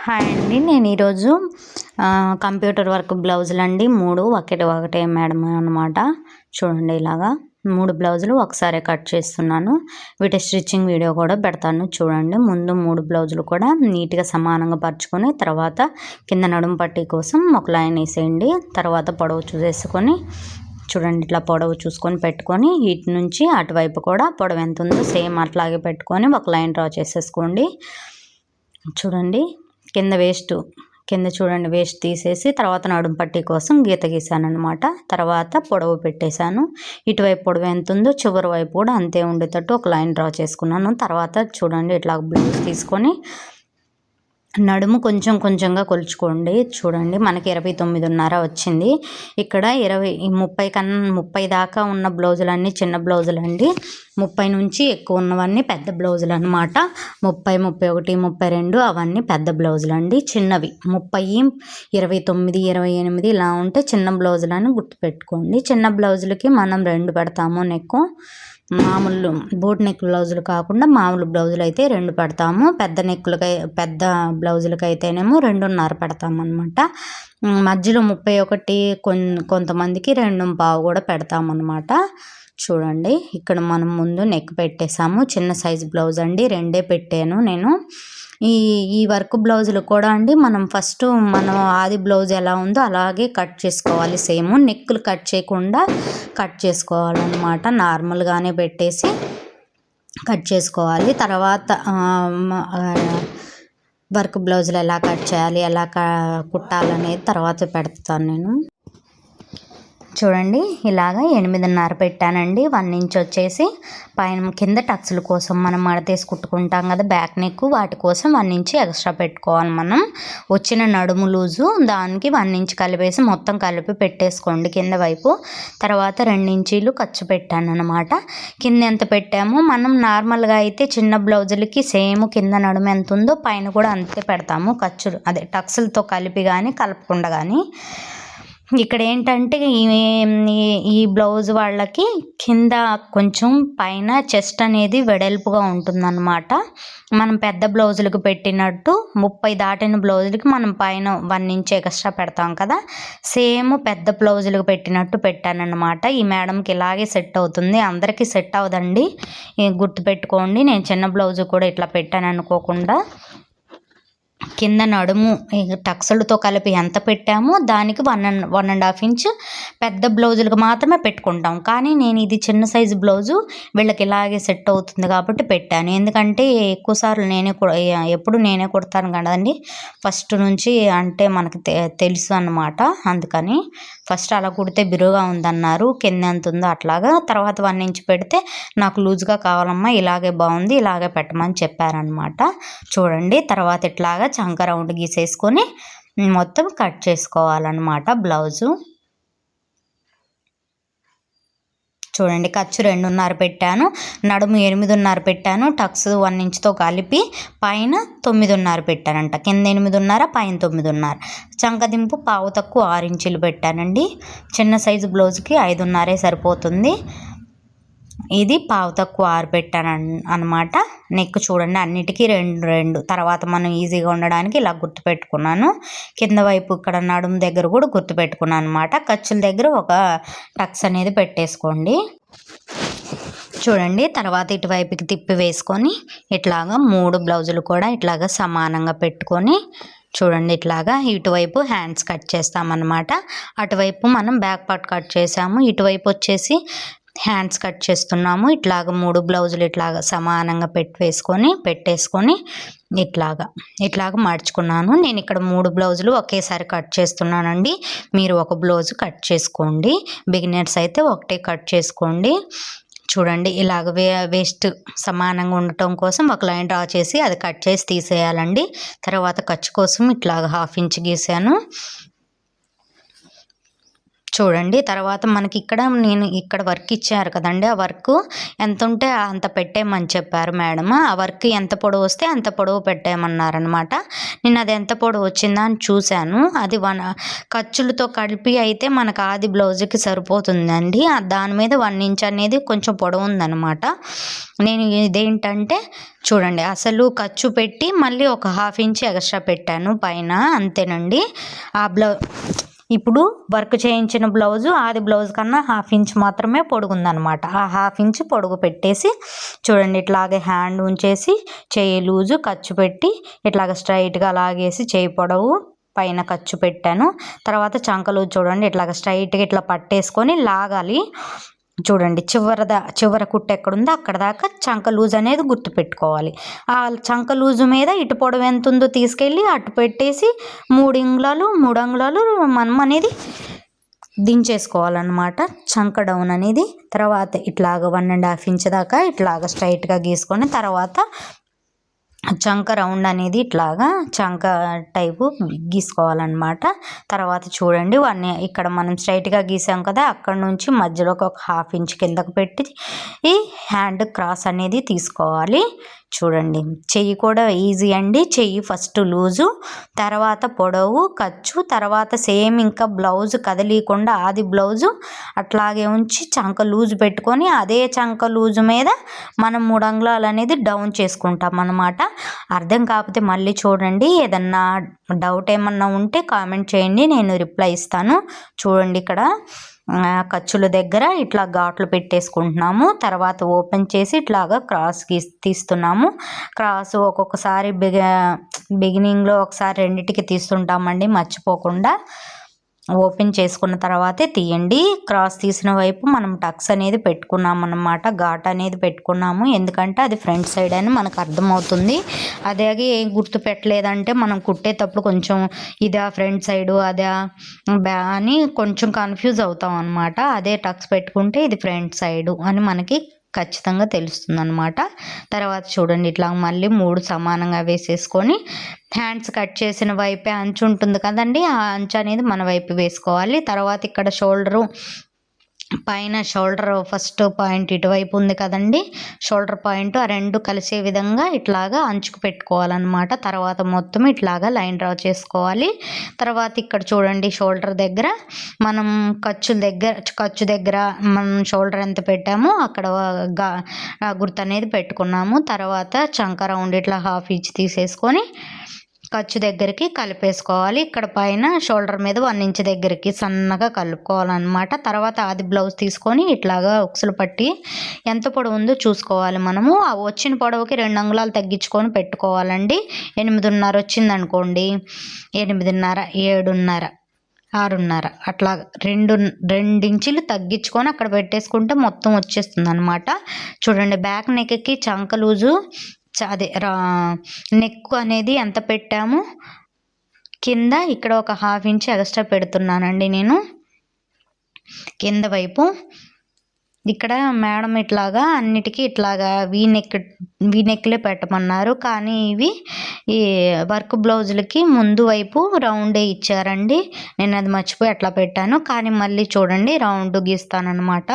Hi అండి. నేను ఈరోజు కంప్యూటర్ వర్క్ బ్లౌజులు అండి 3 ఒకటే మేడం అనమాట. చూడండి ఇలాగా 3 బ్లౌజులు ఒకసారి కట్ చేస్తున్నాను. వీటి స్టిచ్చింగ్ వీడియో కూడా పెడతాను చూడండి. ముందు 3 బ్లౌజులు కూడా నీట్గా సమానంగా పరుచుకొని తర్వాత కింద నడుము పట్టీ కోసం ఒక లైన్ వేసేయండి. తర్వాత పొడవు చూసేసుకొని చూడండి ఇట్లా పొడవు చూసుకొని పెట్టుకొని ఇటు నుంచి అటువైపు కూడా పొడవు ఎంత ఉందో సేమ్ అట్లాగే పెట్టుకొని ఒక లైన్ డ్రా చేసేసుకోండి. చూడండి కింద చూడండి వేస్ట్ తీసేసి తర్వాత నడుము పట్టీ కోసం గీత గీసాను అనమాట. తర్వాత పొడవు పెట్టేశాను. ఇటువైపు పొడవు ఎంత ఉందో చివరి వైపు కూడా అంతే ఉండేటట్టు ఒక లైన్ డ్రా చేసుకున్నాను. తర్వాత చూడండి ఇట్లా బ్లౌజ్ తీసుకొని నడుము కొంచెంగా కొలుచుకోండి. చూడండి మనకి 29.5 వచ్చింది. ఇక్కడ 30 దాకా ఉన్న బ్లౌజులన్నీ చిన్న బ్లౌజులు అండి. 30 నుంచి ఎక్కువ ఉన్నవన్నీ పెద్ద బ్లౌజులు అనమాట. 30, 31, 32 అవన్నీ పెద్ద బ్లౌజులు అండి. చిన్నవి 30, 29, 28 ఇలా ఉంటే చిన్న బ్లౌజులని గుర్తుపెట్టుకోండి. చిన్న బ్లౌజులకి మనం 2 పెడతాము నెక్కు. మామూలు బోట్ నెక్ బ్లౌజులు కాకుండా మామూలు బ్లౌజులు అయితే 2 పెడతాము. పెద్ద బ్లౌజులకి అయితేనేమో 2.5 పెడతాము అనమాట. మధ్యలో 31 కొంతమందికి 2.25 కూడా పెడతాము అనమాట. చూడండి ఇక్కడ మనం ముందు నెక్ పెట్టేసాము. చిన్న సైజు బ్లౌజ్ అండి, 2 పెట్టాను నేను. ఈ వర్క్ బ్లౌజులు కూడా అండి మనం ఫస్ట్ ఆది బ్లౌజ్ ఎలా ఉందో అలాగే కట్ చేసుకోవాలి. సేమ్ నెక్కులు కట్ చేయకుండా కట్ చేసుకోవాలన్నమాట. నార్మల్గానే పెట్టేసి కట్ చేసుకోవాలి. తర్వాత వర్క్ బ్లౌజులు ఎలా కట్ చేయాలి, ఎలా కుట్టాలనేది తర్వాత పెడతాను నేను. చూడండి ఇలాగ 8.5 పెట్టానండి. 1 ఇంచ్ వచ్చేసి కింద టక్స్ల కోసం మనం మడతేసి కుట్టుకుంటాం కదా బ్యాక్ నెక్, వాటి కోసం 1 ఇంచ్ ఎక్స్ట్రా పెట్టుకోవాలి మనం. వచ్చిన నడుము లూజు దానికి 1 ఇంచ్ కలిపేసి మొత్తం కలిపి పెట్టేసుకోండి కింద వైపు. తర్వాత 2 ఇంచీలు ఖర్చు పెట్టాను అనమాట. కింద ఎంత పెట్టామో మనం నార్మల్గా అయితే చిన్న బ్లౌజులకి సేమ్ కింద నడుము ఎంత ఉందో పైన కూడా అంతే పెడతాము ఖర్చులు, అదే టక్స్లతో కలిపి కానీ కలపకుండా కానీ. ఇక్కడ ఏంటంటే ఈ బ్లౌజ్ వాళ్ళకి కింద కొంచెం పైన చెస్ట్ అనేది వెడల్పుగా ఉంటుందన్నమాట. మనం పెద్ద బ్లౌజులకు పెట్టినట్టు 30 దాటిన బ్లౌజులకి మనం పైన 1 ఇంచ్ ఎక్స్ట్రా పెడతాం కదా, సేమ్ పెద్ద బ్లౌజులకు పెట్టినట్టు పెట్టానన్నమాట. ఈ మేడంకి ఇలాగే సెట్ అవుతుంది, అందరికీ సెట్ అవ్వదండి, గుర్తుపెట్టుకోండి. నేను చిన్న బ్లౌజు కూడా ఇట్లా పెట్టాను అనుకోకుండా. కింద నడుము టక్స్లతో కలిపి ఎంత పెట్టామో దానికి 1.5 ఇంచ్ పెద్ద బ్లౌజులకు మాత్రమే పెట్టుకుంటాం. కానీ నేను ఇది చిన్న సైజు బ్లౌజు వీళ్ళకి ఇలాగే సెట్ అవుతుంది కాబట్టి పెట్టాను. ఎందుకంటే ఎక్కువసార్లు ఎప్పుడు నేనే కుడతాను కదండి ఫస్ట్ నుంచి, అంటే మనకు తెలుసు అన్నమాట. అందుకని ఫస్ట్ అలా కుడితే బిరుగా ఉందన్నారు, కింద ఎంత ఉందో అట్లాగా. తర్వాత 1 ఇంచ్ పెడితే నాకు లూజ్గా కావాలమ్మా, ఇలాగే బాగుంది, ఇలాగే పెట్టమని చెప్పారనమాట. చూడండి తర్వాత ఇట్లాగా చంక రౌండ్ గీసేసుకొని మొత్తం కట్ చేసుకోవాలన్నమాట బ్లౌజు. చూడండి ఖర్చు 2.5 పెట్టాను, నడుము 8.5 పెట్టాను, టక్స్ 1 ఇంచ్తో కలిపి పైన 9.5 పెట్టానంట. కింద 8.5 పైన 9.5. చంకదింపు పావు తక్కువ 6 ఇంచులు పెట్టానండి. చిన్న సైజు బ్లౌజ్కి 5.5 సరిపోతుంది. ఇది పావు తక్కువ 6 పెట్టాను అనమాట. నెక్ చూడండి అన్నిటికీ 2 తర్వాత మనం ఈజీగా ఉండడానికి ఇలా గుర్తుపెట్టుకున్నాను. కింద వైపు ఇక్కడ నడుము దగ్గర కూడా గుర్తుపెట్టుకున్నాను అనమాట. ఖర్చుల దగ్గర ఒక టక్స్ అనేది పెట్టేసుకోండి. చూడండి తర్వాత ఇటువైపుకి తిప్పి వేసుకొని ఇట్లాగా 3 బ్లౌజులు కూడా ఇట్లాగా సమానంగా పెట్టుకొని చూడండి ఇట్లాగా ఇటువైపు హ్యాండ్స్ కట్ చేస్తామన్నమాట. అటువైపు మనం బ్యాక్ పార్ట్ కట్ చేసాము, ఇటువైపు వచ్చేసి హ్యాండ్స్ కట్ చేస్తున్నాము. ఇట్లాగ 3 బ్లౌజులు ఇట్లాగా సమానంగా పెట్టేసుకొని ఇట్లాగా మడుచుకున్నాను. నేను ఇక్కడ 3 బ్లౌజులు ఒకేసారి కట్ చేస్తున్నానండి. మీరు ఒక బ్లౌజు కట్ చేసుకోండి, బిగినర్స్ అయితే ఒకటే కట్ చేసుకోండి. చూడండి ఇలాగ వేస్ట్ సమానంగా ఉండటం కోసం ఒక లైన్ డ్రా చేసి అది కట్ చేసి తీసేయాలండి. తర్వాత ఖర్చు కోసం ఇట్లాగ 1/2 ఇంచ్ గీసాను. చూడండి. తర్వాత మనకి నేను ఇక్కడ వర్క్ ఇచ్చారు కదండీ! ఆ వర్క్ ఎంత ఉంటే అంత పెట్టేయమని చెప్పారు మేడం. ఆ వర్క్ ఎంత పొడవు వస్తే అంత పొడవు పెట్టేయమన్నారనమాట. నేను అది ఎంత పొడవు వచ్చిందా అని చూశాను. అది ఖర్చులతో కలిపి అయితే మనకు ఆది బ్లౌజ్‌కి సరిపోతుందండి. దాని మీద 1 ఇంచ్ అనేది కొంచెం పొడవు ఉందనమాట. నేను ఇదేంటంటే చూడండి, అసలు ఖర్చు పెట్టి మళ్ళీ ఒక 1/2 ఇంచ్ ఎక్స్ట్రా పెట్టాను పైన, అంతేనండి. ఆ ఇప్పుడు వర్క్ చేయించిన బ్లౌజు ఆది బ్లౌజ్ కన్నా 1/2 ఇంచ్ మాత్రమే పొడుగుందనమాట. ఆ 1/2 ఇంచ్ పొడుగు పెట్టేసి చూడండి, ఇట్లాగే హ్యాండ్ ఉంచేసి చెయ్యి లూజు ఖర్చు పెట్టి ఇట్లాగ స్ట్రైట్గా లాగేసి చెయ్యి పొడవు పైన ఖర్చు పెట్టాను. తర్వాత చంక లూజ్ చూడండి, ఇట్లాగ స్ట్రైట్గా ఇట్లా పట్టేసుకొని లాగాలి. చూడండి, చివర కుట్టు ఎక్కడుందో అక్కడ దాకా చంక లూజ్ అనేది గుర్తుపెట్టుకోవాలి. ఆ చంక లూజు మీద ఇటు పొడవు ఎంత ఉందో తీసుకెళ్ళి అటు పెట్టేసి 3 అంగుళాలు మనం అనేది దించేసుకోవాలన్నమాట, చంక డౌన్ అనేది. తర్వాత ఇట్లాగ 1.5 ఇంచ్ దాకా ఇట్లాగ స్ట్రైట్గా గీసుకొని తర్వాత చంక రౌండ్ అనేది ఇట్లాగా చంక టైపు గీసుకోవాలన్నమాట. తర్వాత చూడండి, ఇక్కడ మనం స్ట్రైట్గా గీసాం కదా, అక్కడ నుంచి మధ్యలోకి ఒక 1/2 ఇంచ్ కిందకు పెట్టి ఈ హ్యాండ్ క్రాస్ అనేది తీసుకోవాలి. చూడండి, చెయ్యి కూడా ఈజీ అండి. చెయ్యి ఫస్ట్ లూజు, తర్వాత పొడవు ఖర్చు, తర్వాత సేమ్ ఇంకా బ్లౌజు కదిలీకుండా ఆది బ్లౌజు అట్లాగే ఉంచి చంక లూజు పెట్టుకొని అదే చంక లూజు మీద మనం 3 అంగుళాలు అనేది డౌన్ చేసుకుంటాం అన్నమాట. అర్థం కాకపోతే మళ్ళీ చూడండి, ఏదన్నా డౌట్ ఏమన్నా ఉంటే కామెంట్ చేయండి, నేను రిప్లై ఇస్తాను. చూడండి, ఇక్కడ ఖర్చుల దగ్గర ఇట్లా ఘాట్లు పెట్టేసుకుంటున్నాము. తర్వాత ఓపెన్ చేసి ఇట్లాగా క్రాస్ తీస్తున్నాము. క్రాస్ ఒక్కొక్కసారి బిగినింగ్లో ఒకసారి రెండింటికి తీస్తుంటామండి, మర్చిపోకుండా. ఓపెన్ చేసుకున్న తర్వాతే తీయండి. క్రాస్ తీసిన వైపు మనం టక్స్ అనేది పెట్టుకున్నాము అన్నమాట, ఘాట్ అనేది పెట్టుకున్నాము. ఎందుకంటే అది ఫ్రంట్ సైడ్ అని మనకు అర్థమవుతుంది. అదే గుర్తు పెట్టలేదంటే మనం కుట్టేటప్పుడు కొంచెం ఇదా ఫ్రంట్ సైడు అదా అని కొంచెం కన్ఫ్యూజ్ అవుతాం అనమాట. అదే టక్స్ పెట్టుకుంటే ఇది ఫ్రంట్ సైడు అని మనకి ఖచ్చితంగా తెలుస్తుంది అనమాట. తర్వాత చూడండి, ఇట్లా మళ్ళీ 3 సమానంగా వేసేసుకొని హ్యాండ్స్ కట్ చేసిన వైపే అంచు ఉంటుంది కదండి, ఆ అంచు అనేది మన వైపు వేసుకోవాలి. తర్వాత ఇక్కడ పైన షోల్డర్ ఫస్ట్ పాయింట్ ఇటువైపు ఉంది కదండి, షోల్డర్ పాయింట్ ఆ రెండు కలిసే విధంగా ఇట్లాగా అంచుకు పెట్టుకోవాలన్నమాట. తర్వాత మొత్తం ఇట్లాగా లైన్ డ్రా చేసుకోవాలి. తర్వాత ఇక్కడ చూడండి, షోల్డర్ దగ్గర మనం ఖర్చు దగ్గర మనం షోల్డర్ ఎంత పెట్టామో అక్కడ గుర్తు అనేది పెట్టుకున్నాము. తర్వాత చంక రౌండ్ ఇట్లా 1/2 ఇంచ్ తీసేసుకొని ఖర్చు దగ్గరికి కలిపేసుకోవాలి. ఇక్కడ పైన షోల్డర్ మీద 1 ఇంచ్ దగ్గరికి సన్నగా కలుపుకోవాలన్నమాట. తర్వాత ఆది బ్లౌజ్ తీసుకొని ఇట్లాగా ఉక్సులు పట్టి ఎంత పొడవు ఉందో చూసుకోవాలి మనము. ఆ వచ్చిన పొడవుకి 2 అంగుళాలు తగ్గించుకొని పెట్టుకోవాలండి. 8.5 వచ్చిందనుకోండి, 8.5, 7.5, 6.5 అట్లా 2 ఇంచులు తగ్గించుకొని అక్కడ పెట్టేసుకుంటే మొత్తం వచ్చేస్తుంది అనమాట. చూడండి, బ్యాక్ నెక్కి చంక లూజు అదే నెక్ అనేది ఎంత పెట్టాము, కింద ఇక్కడ ఒక 1/2 ఇంచ్ ఎక్స్ట్రా పెడుతున్నానండి నేను కింద వైపు. ఇక్కడ మేడం ఇట్లాగా అన్నిటికీ ఇట్లాగా వీనెక్లే పెట్టమన్నారు, కానీ ఇవి ఈ వర్క్ బ్లౌజులకి ముందు వైపు రౌండే ఇచ్చారండి. నేను అది మర్చిపోయి అట్లా పెట్టాను, కానీ మళ్ళీ చూడండి రౌండ్ గీస్తానన్నమాట.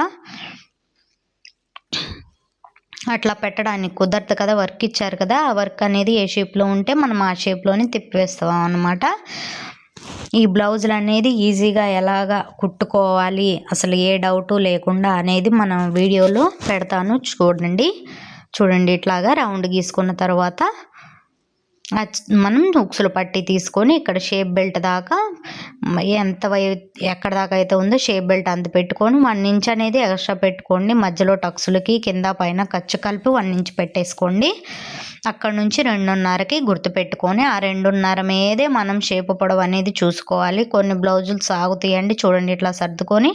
అట్లా పెట్టడానికి కుదరదు కదా, వర్క్ ఇచ్చారు కదా, ఆ వర్క్ అనేది ఏ షేప్లో ఉంటే మనం ఆ షేప్లోనే తిప్పివేస్తాం అన్నమాట. ఈ బ్లౌజులు అనేది ఈజీగా ఎలాగా కుట్టుకోవాలి, అసలు ఏ డౌటు లేకుండా అనేది మనం వీడియోలో పెడతాను, చూడండి. ఇట్లాగా రౌండ్ గీసుకున్న తర్వాత మనం ఉక్సులు పట్టి తీసుకొని ఇక్కడ షేప్ బెల్ట్ దాకా ఎక్కడ దాకా అయితే ఉందో షేప్ బెల్ట్ అంత పెట్టుకొని 1 ఇంచ్ అనేది ఎక్స్ట్రా పెట్టుకోండి. మధ్యలో టక్సులకి కింద పైన ఖర్చు కలిపి 1 ఇంచ్ పెట్టేసుకోండి. అక్కడ నుంచి 2.5కి గుర్తు పెట్టుకొని ఆ 2.5 మీదే మనం షేపు పొడవు అనేది చూసుకోవాలి. కొన్ని బ్లౌజులు సాగుతాయండి, చూడండి ఇట్లా సర్దుకొని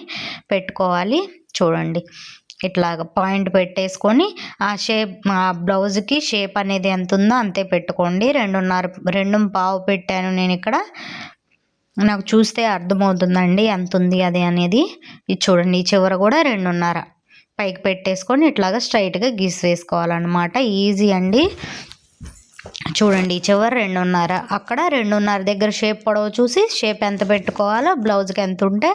పెట్టుకోవాలి. చూడండి, ఇట్లాగ పాయింట్ పెట్టేసుకొని ఆ బ్లౌజ్కి షేప్ అనేది ఎంత ఉందో అంతే పెట్టుకోండి. 2.5 పెట్టాను నేను ఇక్కడ, నాకు చూస్తే అర్థమవుతుందండి ఎంత ఉంది అది అనేది. ఇది చూడండి, ఈ చివర కూడా 2.5 పైకి పెట్టేసుకొని ఇట్లాగా స్ట్రైట్గా గీసి వేసుకోవాలన్నమాట. ఈజీ అండి. చూడండి చివరి 2.5, అక్కడ 2.5 దగ్గర షేప్ పొడవు చూసి షేప్ ఎంత పెట్టుకోవాలో బ్లౌజ్కి ఎంత ఉంటే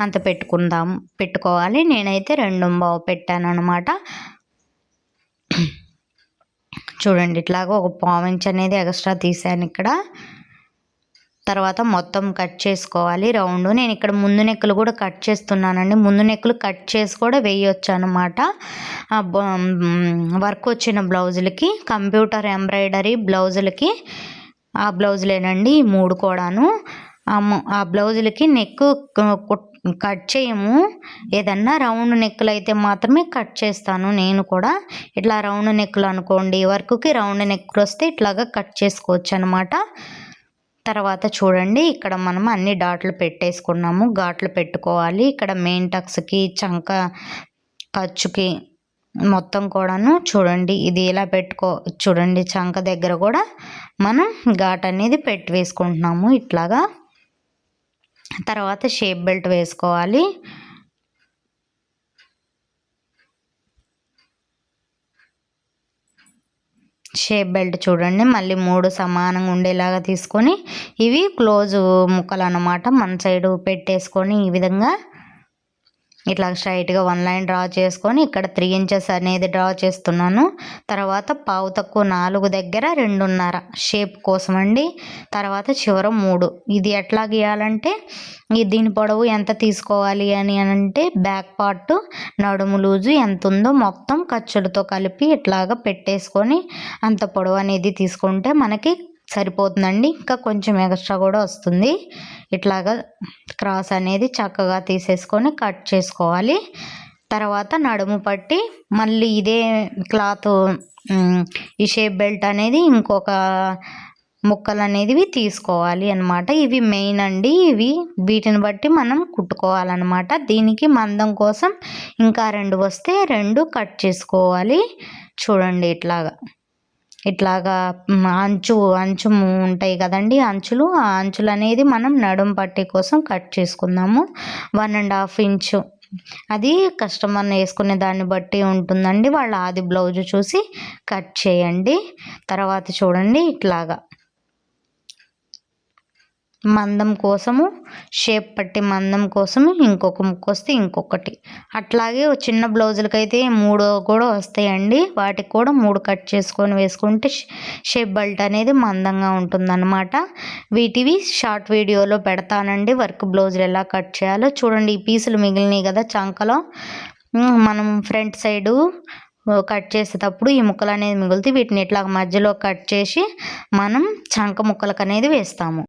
అంత పెట్టుకోవాలి. నేనైతే 2.25 పెట్టాను అనమాట. చూడండి ఇట్లాగా ఒక 1/4 ఇంచ్ అనేది ఎక్స్ట్రా తీసాను ఇక్కడ. తర్వాత మొత్తం కట్ చేసుకోవాలి రౌండ్. నేను ఇక్కడ ముందు నెక్కులు కూడా కట్ చేస్తున్నానండి. ముందు నెక్కులు కట్ చేసి కూడా వేయొచ్చు అనమాట. వర్క్ వచ్చిన బ్లౌజులకి, కంప్యూటర్ ఎంబ్రాయిడరీ బ్లౌజులకి, ఆ బ్లౌజులేనండి ఈ 3 కూడాను. ఆ బ్లౌజులకి నెక్ కట్ చేయము. ఏదన్నా రౌండ్ నెక్కులు అయితే మాత్రమే కట్ చేస్తాను నేను కూడా. ఇట్లా రౌండ్ నెక్కులు అనుకోండి, వర్క్కి రౌండ్ నెక్కులు వస్తే ఇట్లాగా కట్ చేసుకోవచ్చు అనమాట. తర్వాత చూడండి ఇక్కడ మనం అన్ని డాట్లు పెట్టేసుకున్నాము. ఘాట్లు పెట్టుకోవాలి. ఇక్కడ మెయిన్ టక్స్కి, చంక ఖర్చుకి మొత్తం కూడాను చూడండి ఇది ఇలా చూడండి చంక దగ్గర కూడా మనం ఘాట్ అనేది పెట్టి వేసుకుంటున్నాము ఇట్లాగా. తర్వాత షేప్ బెల్ట్ వేసుకోవాలి. షేప్ బెల్ట్ చూడండి మళ్ళీ 3 సమానంగా ఉండేలాగా తీసుకొని, ఇవి క్లోజ్ ముక్కలు అన్నమాట. మన సైడు పెట్టేసుకొని ఈ విధంగా ఇట్లా స్ట్రైట్గా 1 లైన్ డ్రా చేసుకొని ఇక్కడ 3 ఇంచెస్ అనేది డ్రా చేస్తున్నాను. తర్వాత పావు తక్కువ 4 దగ్గర 2.5 షేప్ కోసం అండి. తర్వాత చివర 3. ఇది ఎట్లా గీయాలంటే దీని పొడవు ఎంత తీసుకోవాలి అని అంటే బ్యాక్ పార్ట్ నడుము లూజు ఎంత ఉందో మొత్తం ఖర్చులతో కలిపి ఇట్లాగా పెట్టేసుకొని అంత పొడవు అనేది తీసుకుంటే మనకి సరిపోతుందండి. ఇంకా కొంచెం ఎక్స్ట్రా కూడా వస్తుంది. ఇట్లాగా క్రాస్ అనేది చక్కగా తీసేసుకొని కట్ చేసుకోవాలి. తర్వాత నడుము పట్టి మళ్ళీ ఇదే క్లాత్ ఈ షేప్ బెల్ట్ అనేది ఇంకొక ముక్కలు అనేవి తీసుకోవాలి అన్నమాట. ఇవి మెయిన్ అండి. వీటిని బట్టి మనం కుట్టుకోవాలన్నమాట. దీనికి మందం కోసం ఇంకా 2 వస్తే 2 కట్ చేసుకోవాలి. చూడండి ఇట్లాగా అంచు ఉంటాయి కదండి అంచులు. ఆ అంచులు అనేది మనం నడుం పట్టి కోసం కట్ చేసుకుందాము. 1.5 ఇంచు అది కస్టమర్ని వేసుకునే దాన్ని బట్టి ఉంటుందండి. వాళ్ళ ఆది బ్లౌజ్ చూసి కట్ చేయండి. తర్వాత చూడండి ఇట్లాగా మందం కోసము షేప్ పట్టి మందం కోసము ఇంకొక ముక్క వస్తే ఇంకొకటి, అట్లాగే చిన్న బ్లౌజులకైతే 3 కూడా వస్తాయండి. వాటికి కూడా 3 కట్ చేసుకొని వేసుకుంటే షేప్ బెల్ట్ అనేది మందంగా ఉంటుందన్నమాట. వీటివి షార్ట్ వీడియోలో పెడతానండి. వర్క్ బ్లౌజులు ఎలా కట్ చేయాలో చూడండి. ఈ పీసులు మిగిలినాయి కదా చంకలో, మనం ఫ్రంట్ సైడు కట్ చేసేటప్పుడు ఈ ముక్కలు అనేది మిగులుతాయి. వీటిని ఇట్లా మధ్యలో కట్ చేసి మనం చంక ముక్కలకు అనేది వేస్తాము.